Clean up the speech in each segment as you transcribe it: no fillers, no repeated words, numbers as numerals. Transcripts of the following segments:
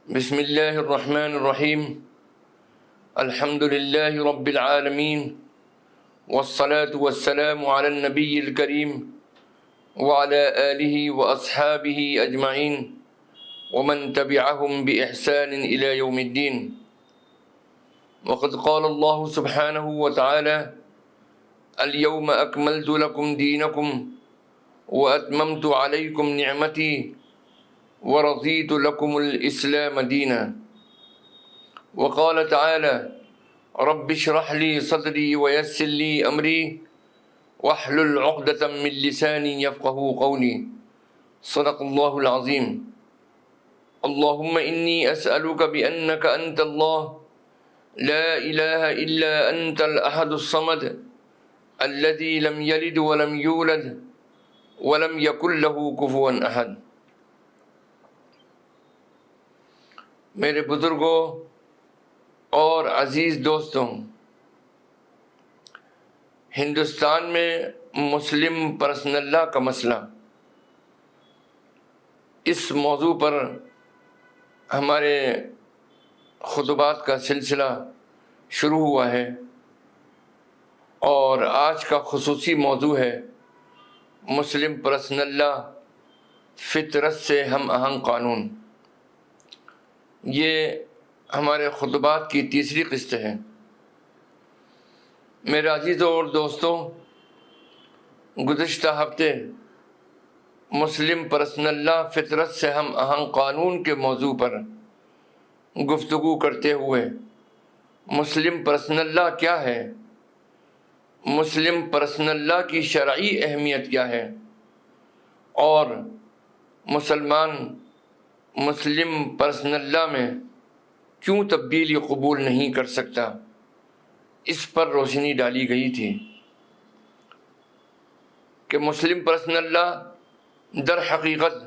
بسم اللہ الرحمن الرحیم الحمد للہ رب العالمین والصلاة والسلام علی النبی الکریم وعلی آلہ واصحابہ اجمعین ومن تبعهم بإحسان إلى يوم الدین۔ وقد قال اللہ سبحانہ وتعالی اليوم اکملت لکم دینکم واتممت علیکم نعمتی ورضیت لکم الاسلام دینا۔ وقال تعالی رب اشرح لی صدری ویسر لی امری واحلل عقدۃ من لسانی یفقہوا قولی۔ صدق اللہ العظیم۔ اللہم انی اسألک بأنک انت اللہ لا الہ الا انت الاحد الصمد الذی لم یلد ولم یولد ولم یکن لہ کفوا احد۔ میرے بزرگوں اور عزیز دوستوں، ہندوستان میں مسلم پرسنل لا کا مسئلہ، اس موضوع پر ہمارے خطبات کا سلسلہ شروع ہوا ہے، اور آج کا خصوصی موضوع ہے مسلم پرسنل لا فطرت سے ہم آہنگ قانون۔ یہ ہمارے خطبات کی تیسری قسط ہے۔ میرے عزیزوں اور دوستوں، گزشتہ ہفتے مسلم پرسنل لا فطرت سے ہم آہنگ قانون کے موضوع پر گفتگو کرتے ہوئے مسلم پرسنل لا کیا ہے، مسلم پرسنل لا کی شرعی اہمیت کیا ہے، اور مسلمان مسلم پرسنل لا میں کیوں تبدیلی قبول نہیں کر سکتا، اس پر روشنی ڈالی گئی تھی کہ مسلم پرسنل لا در حقیقت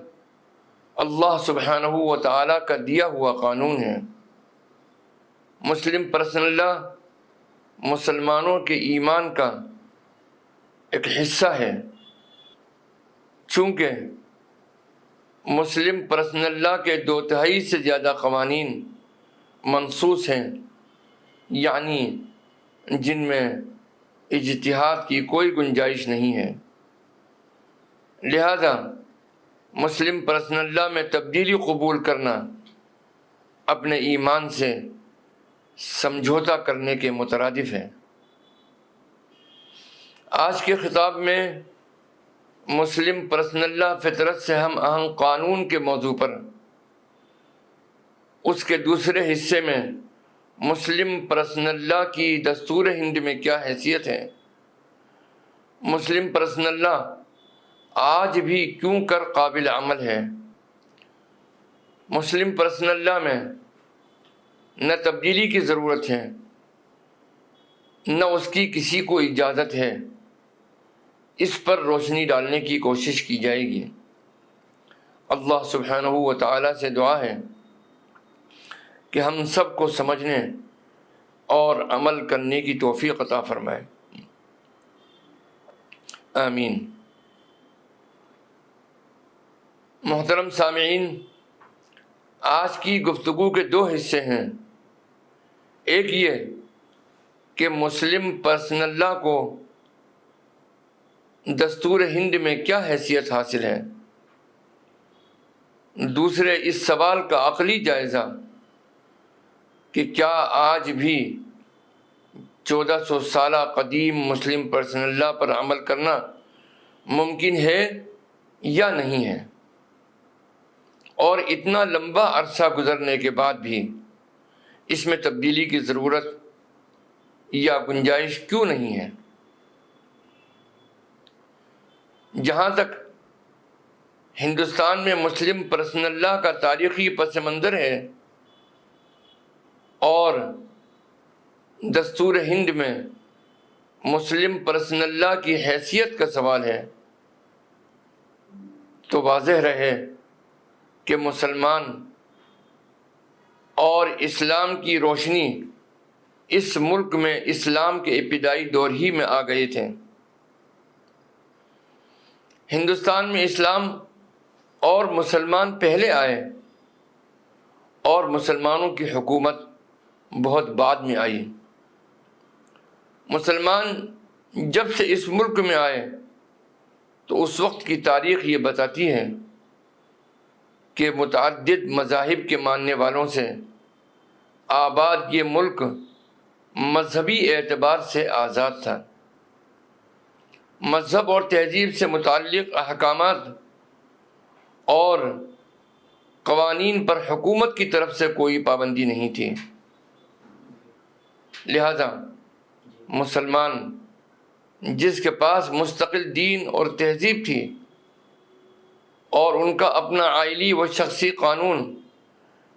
اللہ سبحانہ و تعالیٰ کا دیا ہوا قانون ہے۔ مسلم پرسنل لا مسلمانوں کے ایمان کا ایک حصہ ہے، چونکہ مسلم پرسنل لا کے 2/3 سے زیادہ قوانین منصوص ہیں، یعنی جن میں اجتہاد کی کوئی گنجائش نہیں ہے۔ لہذا مسلم پرسنل لا میں تبدیلی قبول کرنا اپنے ایمان سے سمجھوتا کرنے کے مترادف ہے۔ آج کے خطاب میں مسلم پرسنل لا فطرت سے ہم آہنگ قانون کے موضوع پر، اس کے دوسرے حصے میں مسلم پرسنل لا کی دستور ہند میں کیا حیثیت ہے، مسلم پرسنل لا آج بھی کیوں کر قابل عمل ہے، مسلم پرسنل لا میں نہ تبدیلی کی ضرورت ہے نہ اس کی کسی کو اجازت ہے، اس پر روشنی ڈالنے کی کوشش کی جائے گی۔ اللہ سبحانہ و تعالیٰ سے دعا ہے کہ ہم سب کو سمجھنے اور عمل کرنے کی توفیق عطا فرمائے، آمین۔ محترم سامعین، آج کی گفتگو کے 2 حصے ہیں۔ ایک یہ کہ مسلم پرسنل لا کو دستور ہند میں کیا حیثیت حاصل ہے، دوسرے اس سوال کا عقلی جائزہ کہ کیا آج بھی 1400 سالہ قدیم مسلم پرسنل لا پر عمل کرنا ممکن ہے یا نہیں ہے، اور اتنا لمبا عرصہ گزرنے کے بعد بھی اس میں تبدیلی کی ضرورت یا گنجائش کیوں نہیں ہے۔ جہاں تک ہندوستان میں مسلم پرسنل لا کا تاریخی پس منظر ہے اور دستور ہند میں مسلم پرسنل لا کی حیثیت کا سوال ہے، تو واضح رہے کہ مسلمان اور اسلام کی روشنی اس ملک میں اسلام کے ابتدائی دور ہی میں آ گئے تھے۔ ہندوستان میں اسلام اور مسلمان پہلے آئے، اور مسلمانوں کی حکومت بہت بعد میں آئی۔ مسلمان جب سے اس ملک میں آئے تو اس وقت کی تاریخ یہ بتاتی ہے کہ متعدد مذاہب کے ماننے والوں سے آباد یہ ملک مذہبی اعتبار سے آزاد تھا۔ مذہب اور تہذیب سے متعلق احکامات اور قوانین پر حکومت کی طرف سے کوئی پابندی نہیں تھی، لہذا مسلمان جس کے پاس مستقل دین اور تہذیب تھی اور ان کا اپنا آئلی و شخصی قانون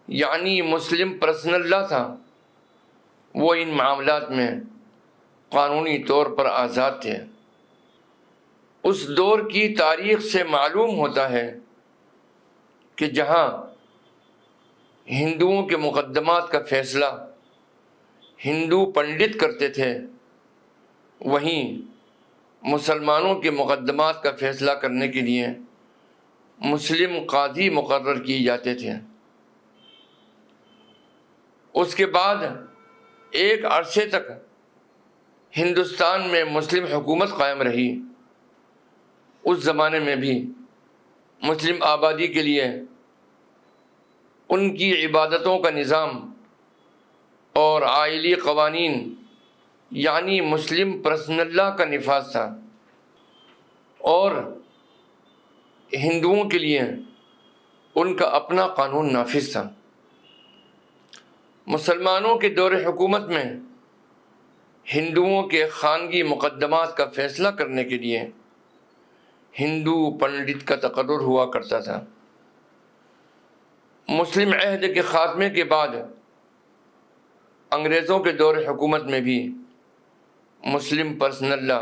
یعنی مسلم پرسنل لا تھا، وہ ان معاملات میں قانونی طور پر آزاد تھے۔ اس دور کی تاریخ سے معلوم ہوتا ہے کہ جہاں ہندوؤں کے مقدمات کا فیصلہ ہندو پنڈت کرتے تھے، وہیں مسلمانوں کے مقدمات کا فیصلہ کرنے کے لیے مسلم قاضی مقرر کیے جاتے تھے۔ اس کے بعد ایک عرصے تک ہندوستان میں مسلم حکومت قائم رہی۔ اس زمانے میں بھی مسلم آبادی کے لیے ان کی عبادتوں کا نظام اور آئلی قوانین یعنی مسلم پرسنل لا کا نفاذ تھا، اور ہندوؤں کے لیے ان کا اپنا قانون نافذ تھا۔ مسلمانوں کے دور حکومت میں ہندوؤں کے خانگی مقدمات کا فیصلہ کرنے کے لیے ہندو پنڈت کا تقرر ہوا کرتا تھا۔ مسلم عہد کے خاتمے کے بعد انگریزوں کے دور حکومت میں بھی مسلم پرسنل لا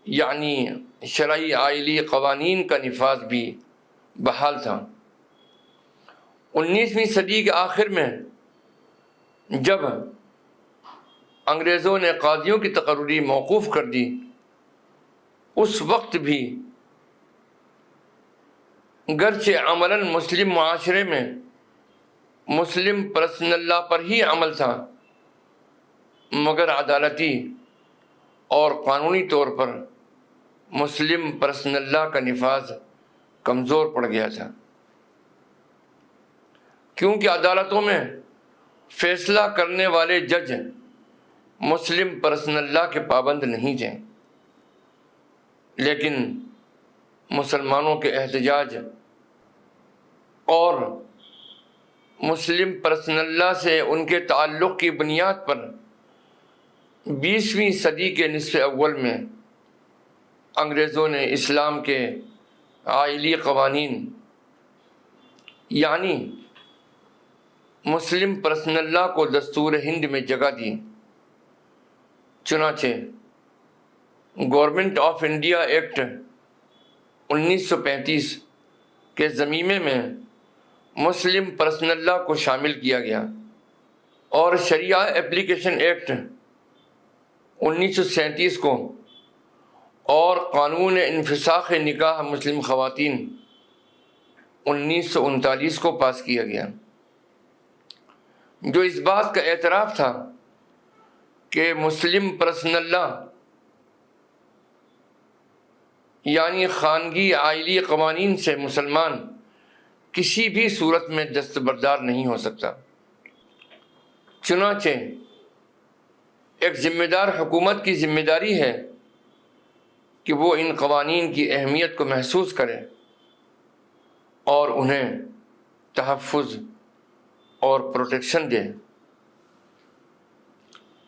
یعنی شرعی آئلی قوانین کا نفاذ بھی بحال تھا۔ 19ویں صدی کے آخر میں جب انگریزوں نے قاضیوں کی تقرری موقوف کر دی، اس وقت بھی گرچہ عملاً مسلم معاشرے میں مسلم پرسنل لا پر ہی عمل تھا، مگر عدالتی اور قانونی طور پر مسلم پرسنل لا کا نفاذ کمزور پڑ گیا تھا، کیونکہ عدالتوں میں فیصلہ کرنے والے جج مسلم پرسنل لا کے پابند نہیں تھے۔ لیکن مسلمانوں کے احتجاج اور مسلم پرسنل لا سے ان کے تعلق کی بنیاد پر 20ویں صدی کے نصف اول میں انگریزوں نے اسلام کے آئلی قوانین یعنی مسلم پرسنل لا کو دستور ہند میں جگہ دی۔ چنانچہ گورنمنٹ آف انڈیا ایکٹ 1935 کے ضمیمے میں مسلم پرسنل لا کو شامل کیا گیا، اور شریعہ اپلیکیشن ایکٹ 1937 کو اور قانون انفساخ نکاح مسلم خواتین 1939 کو پاس کیا گیا، جو اس بات کا اعتراف تھا کہ مسلم پرسنل لا یعنی خانگی آئلی قوانین سے مسلمان کسی بھی صورت میں دستبردار نہیں ہو سکتا۔ چنانچہ ایک ذمہ دار حکومت کی ذمہ داری ہے کہ وہ ان قوانین کی اہمیت کو محسوس کرے اور انہیں تحفظ اور پروٹیکشن دے۔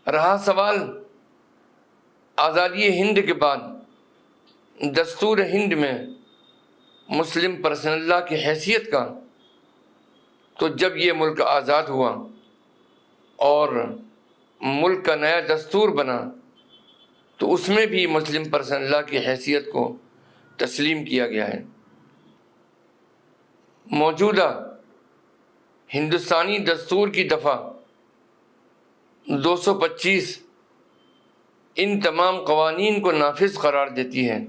رہا سوال آزادی ہند کے بعد دستور ہند میں مسلم پرسنل لا کی حیثیت کا، تو جب یہ ملک آزاد ہوا اور ملک کا نیا دستور بنا تو اس میں بھی مسلم پرسنل لا کی حیثیت کو تسلیم کیا گیا ہے۔ موجودہ ہندوستانی دستور کی دفعہ 225 ان تمام قوانین کو نافذ قرار دیتی ہے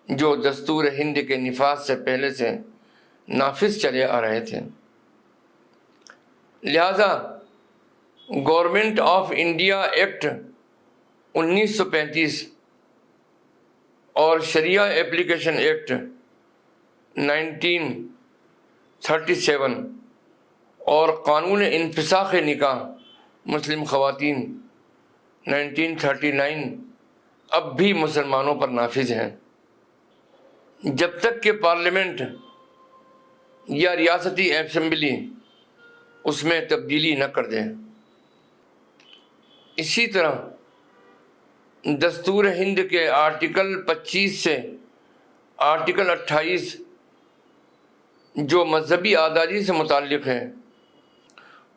جو دستور ہند کے نفاذ سے پہلے سے نافذ چلے آ رہے تھے۔ لہذا گورنمنٹ آف انڈیا ایکٹ 1935 اور شریعہ ایپلیکیشن ایکٹ 1937 اور قانون انفساخ نکاح مسلم خواتین 1939 اب بھی مسلمانوں پر نافذ ہیں، جب تک کہ پارلیمنٹ یا ریاستی اسمبلی اس میں تبدیلی نہ کر دے۔ اسی طرح دستور ہند کے آرٹیکل 25 سے آرٹیکل 28 جو مذہبی آزادی سے متعلق ہے،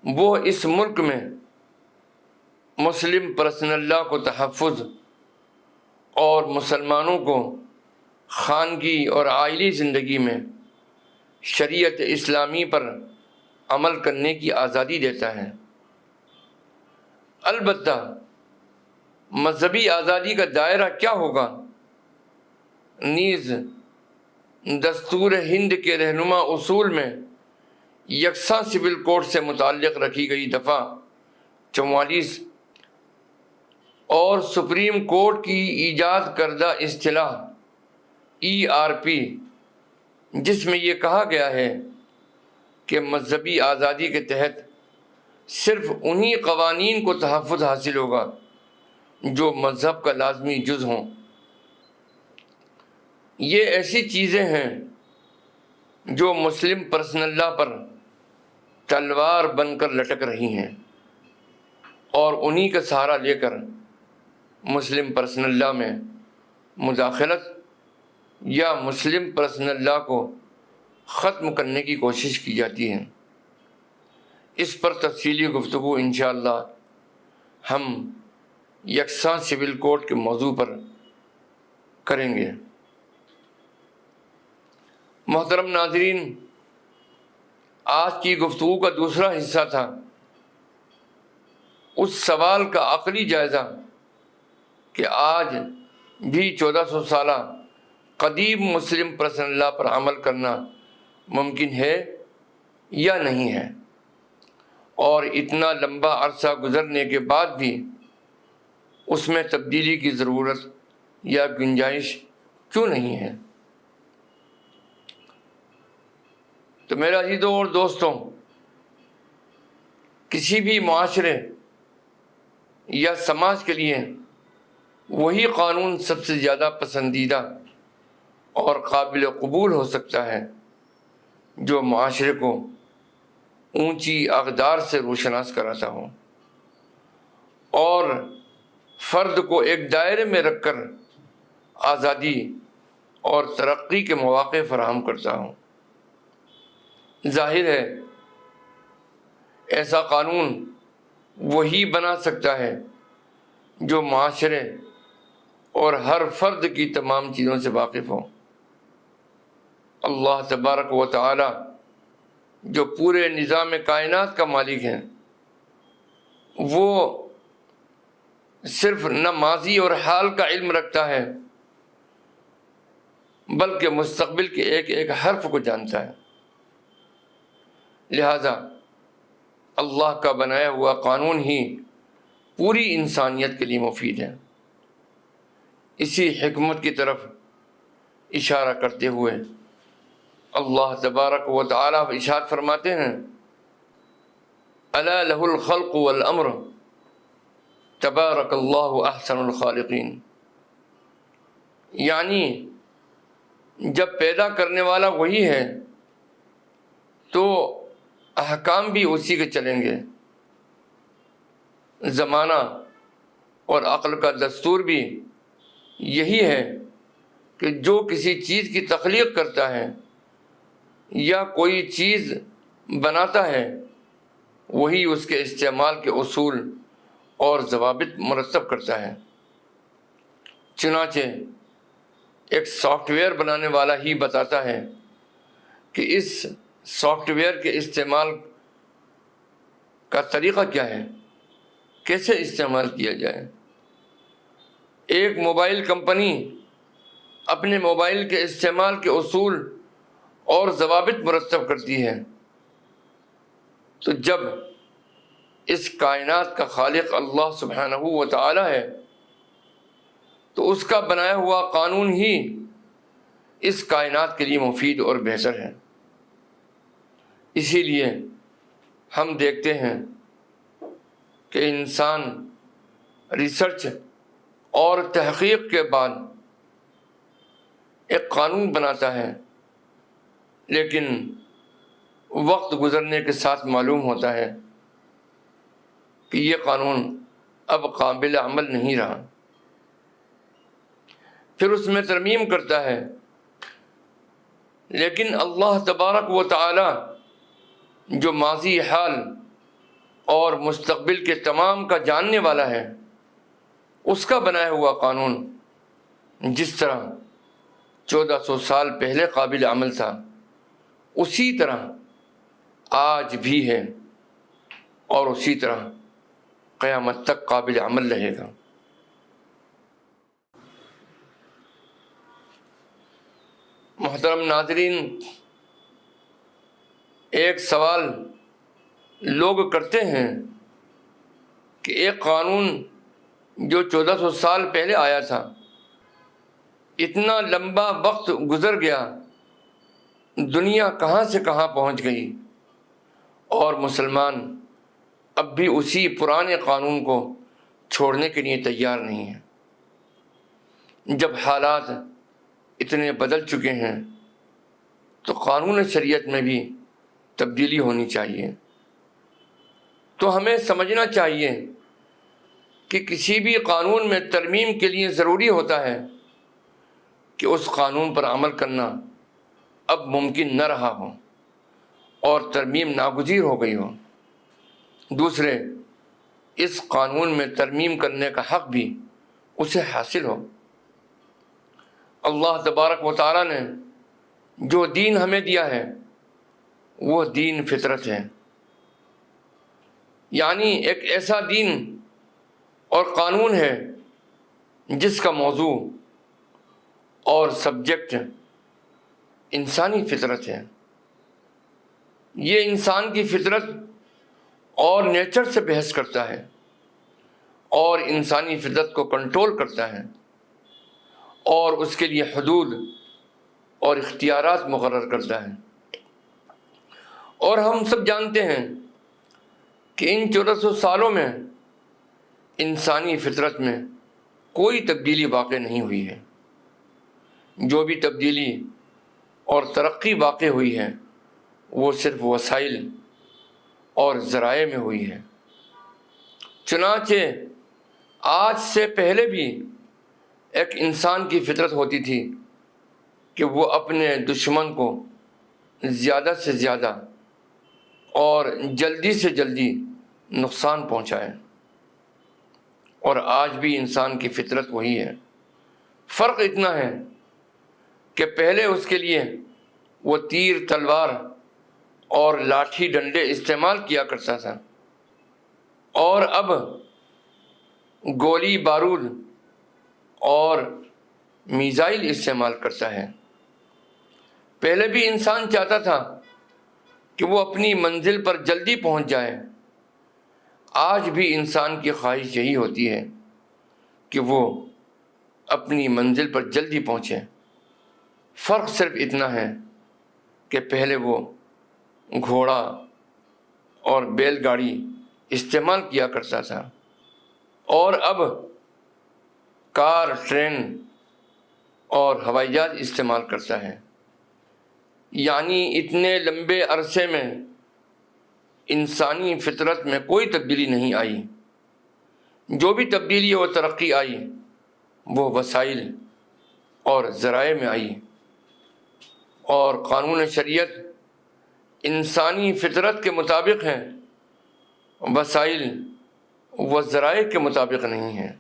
وہ اس ملک میں مسلم پرسنل لا کو تحفظ اور مسلمانوں کو خانگی اور عائلی زندگی میں شریعت اسلامی پر عمل کرنے کی آزادی دیتا ہے۔ البتہ مذہبی آزادی کا دائرہ کیا ہوگا، نیز دستور ہند کے رہنما اصول میں یکساں سول کوڈ سے متعلق رکھی گئی دفعہ 44 اور سپریم کورٹ کی ایجاد کردہ اصطلاح ERP، جس میں یہ کہا گیا ہے کہ مذہبی آزادی کے تحت صرف انہی قوانین کو تحفظ حاصل ہوگا جو مذہب کا لازمی جز ہوں۔ یہ ایسی چیزیں ہیں جو مسلم پرسنل لا پر تلوار بن کر لٹک رہی ہیں، اور انہی کا سہارا لے کر مسلم پرسنل لا میں مداخلت یا مسلم پرسنل لا کو ختم کرنے کی کوشش کی جاتی ہے۔ اس پر تفصیلی گفتگو انشاءاللہ ہم یکساں سول کوڈ کے موضوع پر کریں گے۔ محترم ناظرین، آج کی گفتگو کا دوسرا حصہ تھا اس سوال کا عقلی جائزہ کہ آج بھی 1400 سالہ قدیم مسلم پرسنل لا پر عمل کرنا ممکن ہے یا نہیں ہے، اور اتنا لمبا عرصہ گزرنے کے بعد بھی اس میں تبدیلی کی ضرورت یا گنجائش کیوں نہیں ہے۔ تو میرے عزیزوں اور دوستوں، کسی بھی معاشرے یا سماج کے لیے وہی قانون سب سے زیادہ پسندیدہ اور قابل قبول ہو سکتا ہے جو معاشرے کو اونچی اقدار سے روشناس کراتا ہو اور فرد کو ایک دائرے میں رکھ کر آزادی اور ترقی کے مواقع فراہم کرتا ہو۔ ظاہر ہے ایسا قانون وہی بنا سکتا ہے جو معاشرے اور ہر فرد کی تمام چیزوں سے واقف ہو۔ اللہ تبارک و تعالی جو پورے نظام کائنات کا مالک ہے، وہ صرف نہ ماضی اور حال کا علم رکھتا ہے بلکہ مستقبل کے ایک ایک حرف کو جانتا ہے۔ لہذا اللہ کا بنایا ہوا قانون ہی پوری انسانیت کے لیے مفید ہے۔ اسی حکمت کی طرف اشارہ کرتے ہوئے اللہ تبارک و تعالی ارشاد فرماتے ہیں، الا لہ الخلق والامر تبارک اللہ احسن الخالقین، یعنی جب پیدا کرنے والا وہی ہے تو احکام بھی اسی کے چلیں گے۔ زمانہ اور عقل کا دستور بھی یہی ہے کہ جو کسی چیز کی تخلیق کرتا ہے یا کوئی چیز بناتا ہے، وہی اس کے استعمال کے اصول اور ضوابط مرتب کرتا ہے۔ چنانچہ ایک سافٹ ویئر بنانے والا ہی بتاتا ہے کہ اس سافٹ ویئر کے استعمال کا طریقہ کیا ہے، کیسے استعمال کیا جائے۔ ایک موبائل کمپنی اپنے موبائل کے استعمال کے اصول اور ضوابط مرتب کرتی ہے، تو جب اس کائنات کا خالق اللہ سبحانہ و تعالی ہے تو اس کا بنایا ہوا قانون ہی اس کائنات کے لیے مفید اور بہتر ہے۔ اسی لیے ہم دیکھتے ہیں کہ انسان ریسرچ اور تحقیق کے بعد ایک قانون بناتا ہے، لیکن وقت گزرنے کے ساتھ معلوم ہوتا ہے کہ یہ قانون اب قابل عمل نہیں رہا، پھر اس میں ترمیم کرتا ہے۔ لیکن اللہ تبارک و تعالی جو ماضی حال اور مستقبل کے تمام کا جاننے والا ہے، اس کا بنایا ہوا قانون جس طرح 1400 سال پہلے قابل عمل تھا، اسی طرح آج بھی ہے اور اسی طرح قیامت تک قابل عمل رہے گا۔ محترم ناظرین، ایک سوال لوگ کرتے ہیں کہ ایک قانون جو 1400 سال پہلے آیا تھا، اتنا لمبا وقت گزر گیا، دنیا کہاں سے کہاں پہنچ گئی، اور مسلمان اب بھی اسی پرانے قانون کو چھوڑنے کے لیے تیار نہیں ہیں۔ جب حالات اتنے بدل چکے ہیں تو قانون شریعت میں بھی تبدیلی ہونی چاہیے۔ تو ہمیں سمجھنا چاہیے کہ کسی بھی قانون میں ترمیم کے لیے ضروری ہوتا ہے کہ اس قانون پر عمل کرنا اب ممکن نہ رہا ہو اور ترمیم ناگزیر ہو گئی ہو۔ دوسرے، اس قانون میں ترمیم کرنے کا حق بھی اسے حاصل ہو۔ اللہ تبارک و تعالیٰ نے جو دین ہمیں دیا ہے وہ دین فطرت ہے، یعنی ایک ایسا دین اور قانون ہے جس کا موضوع اور سبجیکٹ انسانی فطرت ہے۔ یہ انسان کی فطرت اور نیچر سے بحث کرتا ہے اور انسانی فطرت کو کنٹرول کرتا ہے اور اس کے لیے حدود اور اختیارات مقرر کرتا ہے۔ اور ہم سب جانتے ہیں کہ ان 1400 سالوں میں انسانی فطرت میں کوئی تبدیلی واقع نہیں ہوئی ہے۔ جو بھی تبدیلی اور ترقی واقع ہوئی ہے وہ صرف وسائل اور ذرائع میں ہوئی ہے۔ چنانچہ آج سے پہلے بھی ایک انسان کی فطرت ہوتی تھی کہ وہ اپنے دشمن کو زیادہ سے زیادہ اور جلدی سے جلدی نقصان پہنچائے، اور آج بھی انسان کی فطرت وہی ہے۔ فرق اتنا ہے کہ پہلے اس کے لیے وہ تیر تلوار اور لاٹھی ڈنڈے استعمال کیا کرتا تھا، اور اب گولی بارود اور میزائل استعمال کرتا ہے۔ پہلے بھی انسان چاہتا تھا کہ وہ اپنی منزل پر جلدی پہنچ جائے، آج بھی انسان کی خواہش یہی ہوتی ہے کہ وہ اپنی منزل پر جلدی پہنچے۔ فرق صرف اتنا ہے کہ پہلے وہ گھوڑا اور بیل گاڑی استعمال کیا کرتا تھا، اور اب کار، ٹرین اور ہوائی جہاز استعمال کرتا ہے۔ یعنی اتنے لمبے عرصے میں انسانی فطرت میں کوئی تبدیلی نہیں آئی۔ جو بھی تبدیلی اور ترقی آئی وہ وسائل اور ذرائع میں آئی، اور قانون شریعت انسانی فطرت کے مطابق ہے، وسائل و ذرائع کے مطابق نہیں ہے۔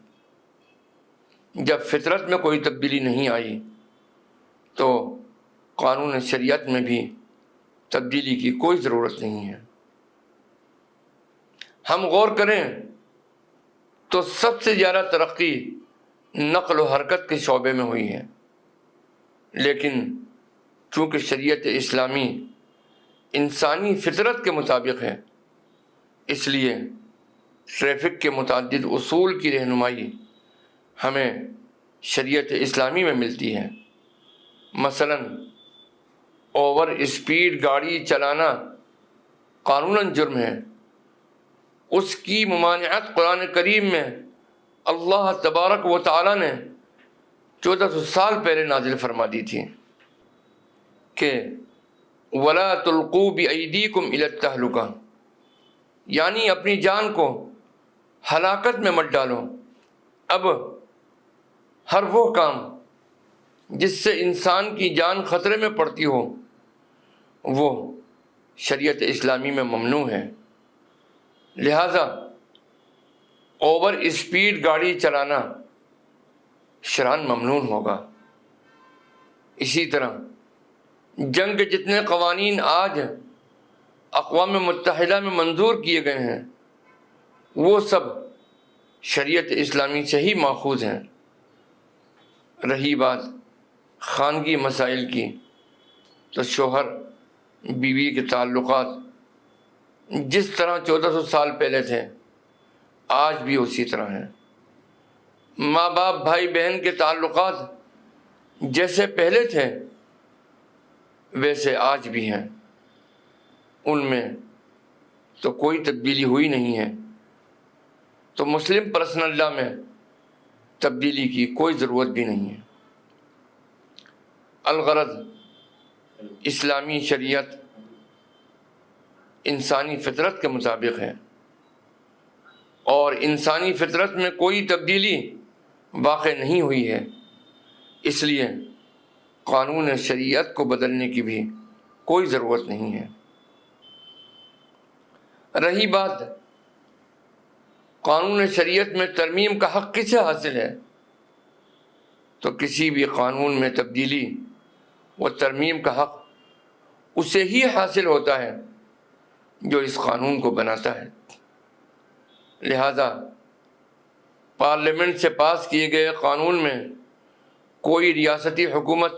جب فطرت میں کوئی تبدیلی نہیں آئی تو قانون شریعت میں بھی تبدیلی کی کوئی ضرورت نہیں ہے۔ ہم غور کریں تو سب سے زیادہ ترقی نقل و حرکت کے شعبے میں ہوئی ہے، لیکن چونکہ شریعت اسلامی انسانی فطرت کے مطابق ہے، اس لیے ٹریفک کے متعدد اصول کی رہنمائی ہمیں شریعت اسلامی میں ملتی ہے۔ مثلاً اوور اسپیڈ گاڑی چلانا قانوناً جرم ہے، اس کی ممانعت قرآن کریم میں اللہ تبارک و تعالیٰ نے 1400 سال پہلے نازل فرما دی تھی کہ وَلَا تُلْقُوا بِأَيْدِيكُمْ إِلَى التَّهْلُكَةِ، یعنی اپنی جان کو ہلاکت میں مت ڈالو۔ اب ہر وہ کام جس سے انسان کی جان خطرے میں پڑتی ہو وہ شریعت اسلامی میں ممنوع ہے، لہذا اوور اسپیڈ گاڑی چلانا شرعاً ممنوع ہوگا۔ اسی طرح جنگ کے جتنے قوانین آج اقوام متحدہ میں منظور کیے گئے ہیں وہ سب شریعت اسلامی سے ہی ماخوذ ہیں۔ رہی بات خانگی مسائل کی تو شوہر بیوی کے تعلقات جس طرح 1400 سال پہلے تھے آج بھی اسی طرح ہیں۔ ماں باپ بھائی بہن کے تعلقات جیسے پہلے تھے ویسے آج بھی ہیں، ان میں تو کوئی تبدیلی ہوئی نہیں ہے، تو مسلم پرسنل لا میں تبدیلی کی کوئی ضرورت بھی نہیں ہے۔ الغرض اسلامی شریعت انسانی فطرت کے مطابق ہے اور انسانی فطرت میں کوئی تبدیلی واقع نہیں ہوئی ہے، اس لیے قانون شریعت کو بدلنے کی بھی کوئی ضرورت نہیں ہے۔ رہی بات قانون شریعت میں ترمیم کا حق کسے حاصل ہے، تو کسی بھی قانون میں تبدیلی و ترمیم کا حق اسے ہی حاصل ہوتا ہے جو اس قانون کو بناتا ہے۔ لہذا پارلیمنٹ سے پاس کیے گئے قانون میں کوئی ریاستی حکومت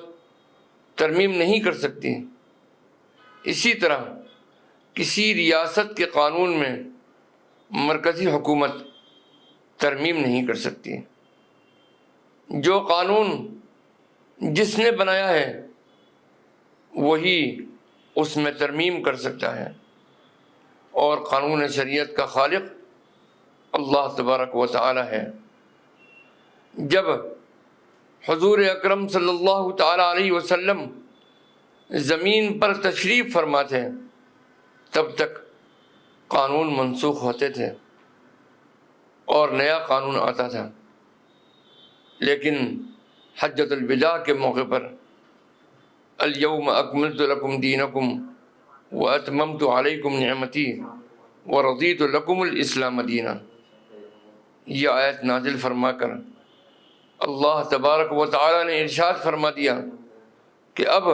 ترمیم نہیں کر سکتی، اسی طرح کسی ریاست کے قانون میں مرکزی حکومت ترمیم نہیں کر سکتی۔ جو قانون جس نے بنایا ہے وہی اس میں ترمیم کر سکتا ہے، اور قانون شریعت کا خالق اللہ تبارک و تعالی ہے۔ جب حضور اکرم صلی اللہ تعالی علیہ وسلم زمین پر تشریف فرما تھے تب تک قانون منسوخ ہوتے تھے اور نیا قانون آتا تھا، لیکن حجۃ الوداع کے موقع پر الیوم اکملت لکم دینکم واتممت علیکم نعمتی ورضیت لکم الاسلام دینا، یہ آیت نازل فرما کر اللہ تبارک و تعالی نے ارشاد فرما دیا کہ اب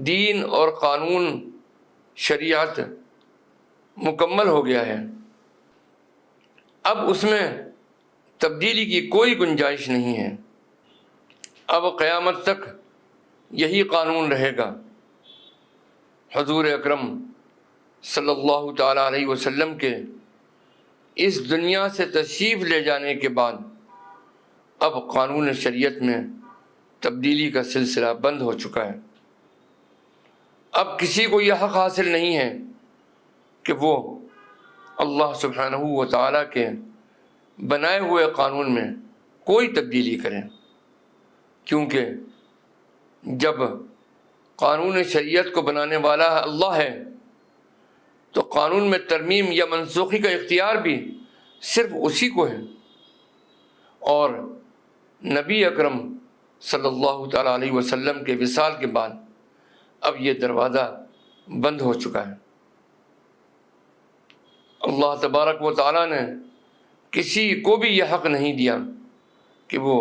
دین اور قانون شریعت مکمل ہو گیا ہے، اب اس میں تبدیلی کی کوئی گنجائش نہیں ہے، اب قیامت تک یہی قانون رہے گا۔ حضور اکرم صلی اللہ تعالی علیہ وسلم کے اس دنیا سے تشریف لے جانے کے بعد اب قانون شریعت میں تبدیلی کا سلسلہ بند ہو چکا ہے۔ اب کسی کو یہ حق حاصل نہیں ہے کہ وہ اللہ سبحانہ و تعالیٰ کے بنائے ہوئے قانون میں کوئی تبدیلی کریں، کیونکہ جب قانون شریعت کو بنانے والا اللہ ہے تو قانون میں ترمیم یا منسوخی کا اختیار بھی صرف اسی کو ہے، اور نبی اکرم صلی اللہ تعالیٰ علیہ وسلم کے وصال کے بعد اب یہ دروازہ بند ہو چکا ہے۔ اللہ تبارک و تعالیٰ نے کسی کو بھی یہ حق نہیں دیا کہ وہ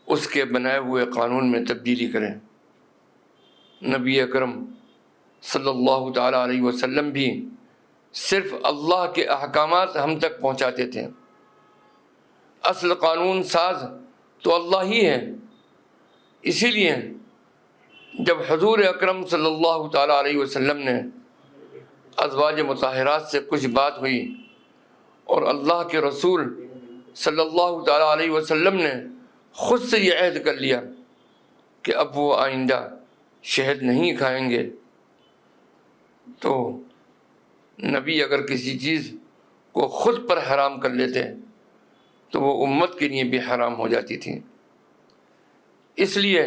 اس کے بنائے ہوئے قانون میں تبدیلی کرے۔ نبی اکرم صلی اللہ تعالیٰ علیہ وسلم بھی صرف اللہ کے احکامات ہم تک پہنچاتے تھے، اصل قانون ساز تو اللہ ہی ہے۔ اسی لیے جب حضور اکرم صلی اللہ تعالیٰ علیہ وسلم نے ازواج مطہرات سے کچھ بات ہوئی اور اللہ کے رسول صلی اللہ تعالیٰ علیہ وسلم نے خود سے یہ عہد کر لیا کہ اب وہ آئندہ شہد نہیں کھائیں گے، تو نبی اگر کسی چیز کو خود پر حرام کر لیتے تو وہ امت کے لیے بھی حرام ہو جاتی تھی۔ اس لیے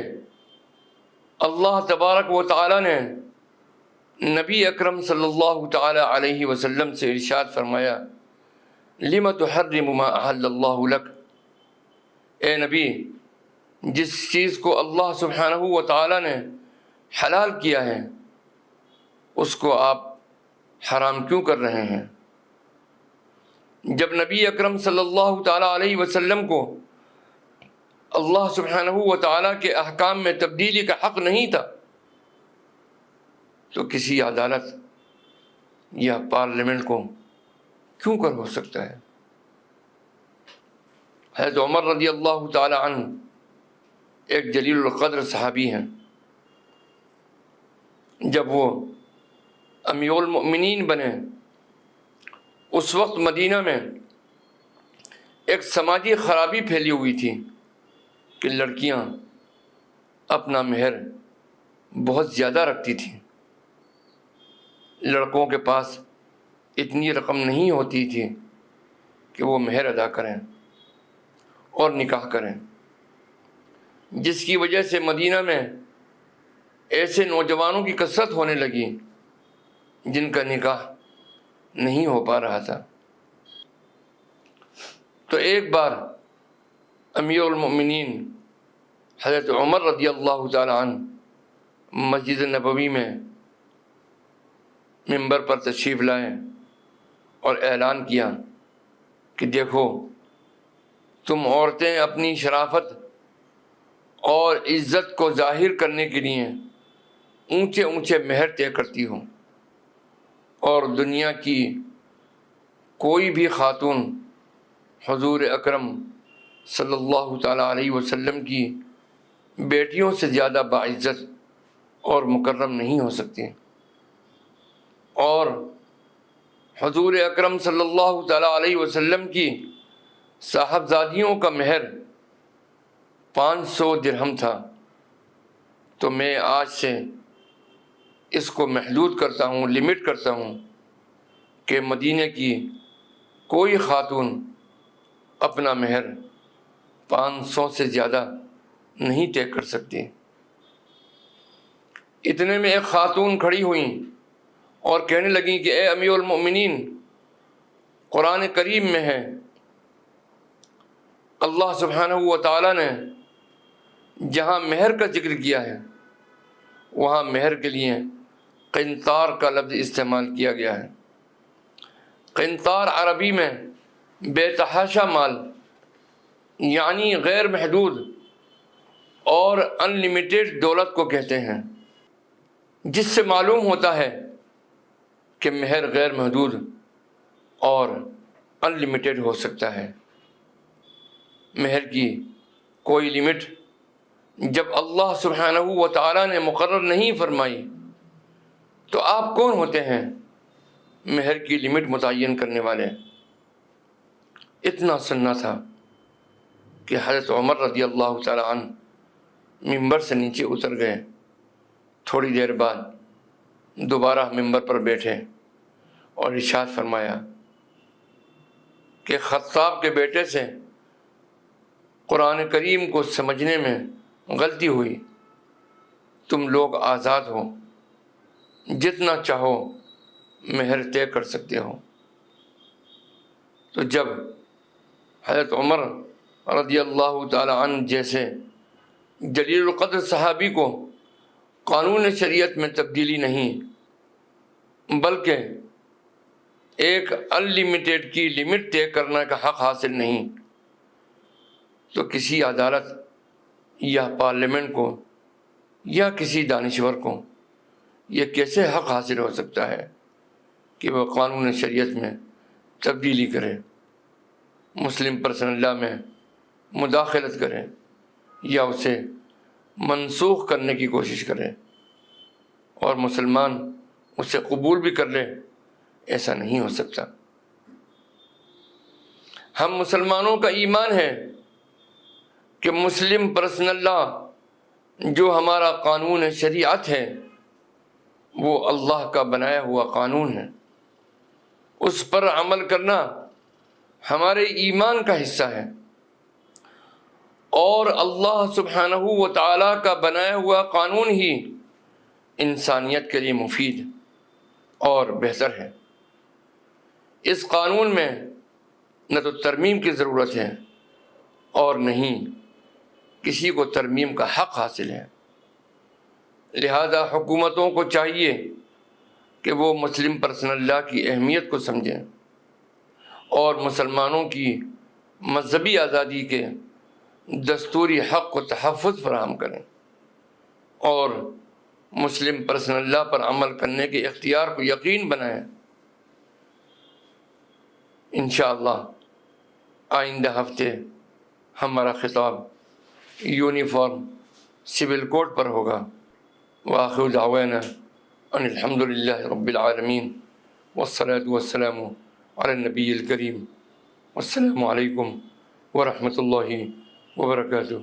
اللہ تبارک و تعالیٰ نے نبی اکرم صلی اللہ تعالی علیہ وسلم سے ارشاد فرمایا، لِمَ تُحَرِّمُ مَا أَحَلَّ اللَّهُ لَكَ، اے نبی جس چیز کو اللہ سبحانہ و تعالیٰ نے حلال کیا ہے اس کو آپ حرام کیوں کر رہے ہیں؟ جب نبی اکرم صلی اللہ تعالی علیہ وسلم کو اللہ سبحانہ و تعالیٰ کے احکام میں تبدیلی کا حق نہیں تھا تو کسی عدالت یا پارلیمنٹ کو کیوں کر ہو سکتا ہے؟ حضرت عمر رضی اللہ تعالی عنہ ایک جلیل القدر صحابی ہیں۔ جب وہ امیر المؤمنین بنے اس وقت مدینہ میں ایک سماجی خرابی پھیلی ہوئی تھی کہ لڑکیاں اپنا مہر بہت زیادہ رکھتی تھیں، لڑکوں کے پاس اتنی رقم نہیں ہوتی تھی کہ وہ مہر ادا کریں اور نکاح کریں، جس کی وجہ سے مدینہ میں ایسے نوجوانوں کی کثرت ہونے لگی جن کا نکاح نہیں ہو پا رہا تھا۔ تو ایک بار امیر المؤمنین حضرت عمر رضی اللہ تعالی عنہ مسجد نبوی میں منبر پر تشریف لائے اور اعلان کیا کہ دیکھو تم عورتیں اپنی شرافت اور عزت کو ظاہر کرنے کے لیے اونچے اونچے مہر طے کرتی ہو، اور دنیا کی کوئی بھی خاتون حضور اکرم صلی اللہ تعالیٰ علیہ وسلم کی بیٹیوں سے زیادہ باعزت اور مکرم نہیں ہو سکتی، اور حضور اکرم صلی اللہ تعالیٰ علیہ وسلم کی صاحبزادیوں کا مہر 500 درہم تھا، تو میں آج سے اس کو محدود کرتا ہوں، لمٹ کرتا ہوں کہ مدینہ کی کوئی خاتون اپنا مہر 500 سے زیادہ نہیں طے کر سکتی۔ اتنے میں ایک خاتون کھڑی ہوئیں اور کہنے لگیں کہ اے امیر المؤمنین، قرآن کریم میں ہے اللہ سبحانہ و تعالیٰ نے جہاں مہر کا ذکر کیا ہے وہاں مہر کے لیے قنطار کا لفظ استعمال کیا گیا ہے۔ قنطار عربی میں بے تحاشا مال یعنی غیر محدود اور ان لمیٹیڈ دولت کو کہتے ہیں، جس سے معلوم ہوتا ہے کہ مہر غیر محدود اور ان لمیٹیڈ ہو سکتا ہے۔ مہر کی کوئی لمٹ جب اللہ سبحانہ و تعالیٰ نے مقرر نہیں فرمائی تو آپ کون ہوتے ہیں مہر کی لمٹ متعین کرنے والے؟ اتنا سننا تھا کہ حضرت عمر رضی اللہ تعالی عنہ ممبر سے نیچے اتر گئے، تھوڑی دیر بعد دوبارہ ممبر پر بیٹھے اور ارشاد فرمایا کہ خطاب کے بیٹے سے قرآن کریم کو سمجھنے میں غلطی ہوئی، تم لوگ آزاد ہو، جتنا چاہو مہر طے کر سکتے ہو۔ تو جب حضرت عمر رضی اللہ تعالی عنہ جیسے جلیل القدر صحابی کو قانون شریعت میں تبدیلی نہیں بلکہ ایک ان لمیٹیڈ کی لمٹ طے کرنے کا حق حاصل نہیں، تو کسی عدالت یا پارلیمنٹ کو یا کسی دانشور کو یہ کیسے حق حاصل ہو سکتا ہے کہ وہ قانون شریعت میں تبدیلی کرے، مسلم پرسنل لا میں مداخلت کرے یا اسے منسوخ کرنے کی کوشش کرے اور مسلمان اسے قبول بھی کر لے؟ ایسا نہیں ہو سکتا۔ ہم مسلمانوں کا ایمان ہے کہ مسلم پرسنل لا جو ہمارا قانون شریعت ہے وہ اللہ کا بنایا ہوا قانون ہے، اس پر عمل کرنا ہمارے ایمان کا حصہ ہے، اور اللہ سبحانہ و تعالیٰ کا بنایا ہوا قانون ہی انسانیت کے لیے مفید اور بہتر ہے۔ اس قانون میں نہ تو ترمیم کی ضرورت ہے اور نہیں کسی کو ترمیم کا حق حاصل ہے۔ لہذا حکومتوں کو چاہیے کہ وہ مسلم پرسنل لا کی اہمیت کو سمجھیں اور مسلمانوں کی مذہبی آزادی کے دستوری حق کو تحفظ فراہم کریں اور مسلم پرسنل لا پر عمل کرنے کے اختیار کو یقین بنائیں۔ انشاءاللہ آئندہ ہفتے ہمارا خطاب یونیفارم سول کوڈ پر ہوگا۔ وآخر دعوانا ان الحمد للہ رب العالمین والصلاة والسلام علی النبی الکریم۔ والسلام علیکم ورحمۃ اللہ وبرکاتہ۔